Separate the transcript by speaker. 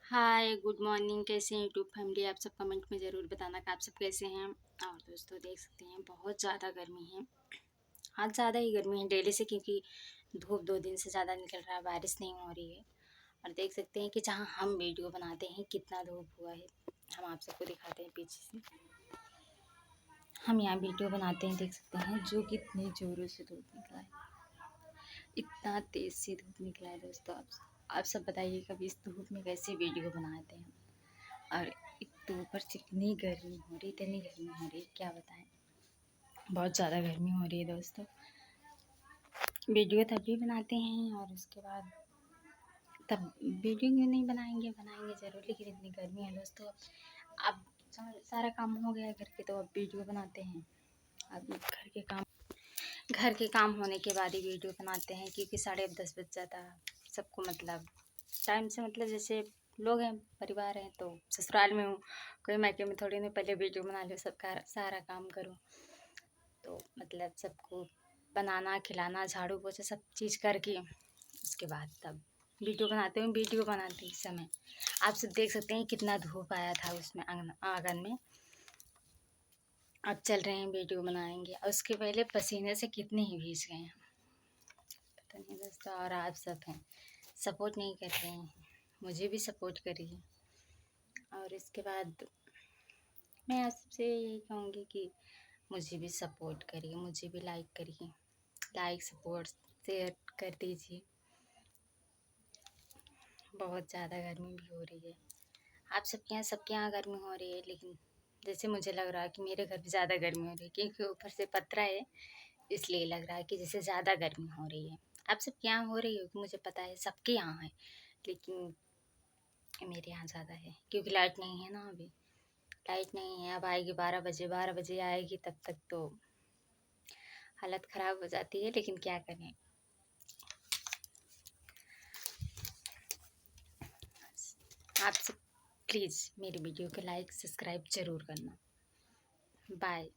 Speaker 1: Hi good morning. कैसे हैं YouTube family? आप सब कमेंट में ज़रूर बताना कि आप सब कैसे हैं। और दोस्तों देख सकते हैं बहुत ज़्यादा गर्मी है। आज ज़्यादा ही गर्मी है डेली से, क्योंकि धूप 2 दिन से ज़्यादा निकल रहा है, बारिश नहीं हो रही है। और देख सकते हैं कि जहाँ हम वीडियो बनाते हैं कितना धूप हुआ है। हम आप सबको दिखाते हैं पीछे से। हम यहाँ वीडियो बनाते हैं, देख सकते हैं जो कितने ज़ोरों से धूप निकला है। इतना तेज़ से धूप निकला है दोस्तों। आप सब बताइए कभी इस धूप में कैसे वीडियो बनाते हैं। और एक तो ऊपर से इतनी गर्मी हो रही, इतनी गर्मी हो रही, क्या बताएं। बहुत ज़्यादा गर्मी हो रही है दोस्तों। वीडियो तभी बनाते हैं और उसके बाद तब वीडियो क्यों नहीं बनाएंगे, बनाएंगे ज़रूर, लेकिन इतनी गर्मी है दोस्तों। अब सारा काम हो गया घर के, तो अब वीडियो बनाते हैं। अब घर के काम होने के बाद ही वीडियो बनाते हैं, क्योंकि 10:30 बज जाता है सबको। मतलब टाइम से, मतलब जैसे लोग हैं, परिवार हैं, तो ससुराल में हूँ, कोई मायके में थोड़ी नहीं पहले वीडियो बना लो, सबका सारा काम करूँ। तो मतलब सबको बनाना, खिलाना, झाड़ू पोछा सब चीज़ करके उसके बाद तब वीडियो बनाते हैं। वीडियो बनाते समय आप सब देख सकते हैं कितना धूप आया था उसमें, आंगन में। अब चल रहे हैं वीडियो बनाएंगे, और उसके पहले पसीने से कितने ही भीग गए हैं, पता नहीं दोस्तों। और आप सब हैं सपोर्ट नहीं कर रहे हैं, मुझे भी सपोर्ट करिए। और इसके बाद मैं आप सबसे यही कहूँगी कि मुझे भी सपोर्ट करिए, मुझे भी लाइक करिए, लाइक सपोर्ट शेयर कर दीजिए। बहुत ज़्यादा गर्मी भी हो रही है। आप सबके यहाँ गर्मी हो रही है, लेकिन जैसे मुझे लग रहा है कि मेरे घर भी ज़्यादा गर्मी हो रही है, क्योंकि ऊपर से पतरा है, इसलिए लग रहा है कि जैसे ज़्यादा गर्मी हो रही है। आप सबके यहाँ हो रही होगी, मुझे पता है सबके यहाँ है, लेकिन मेरे यहाँ ज़्यादा है, क्योंकि लाइट नहीं है ना अभी। लाइट नहीं है, अब आएगी 12 बजे, 12 बजे आएगी, तब तक तो हालत ख़राब हो जाती है, लेकिन क्या करें। आप सब प्लीज़ मेरी वीडियो को लाइक सब्सक्राइब ज़रूर करना। बाय।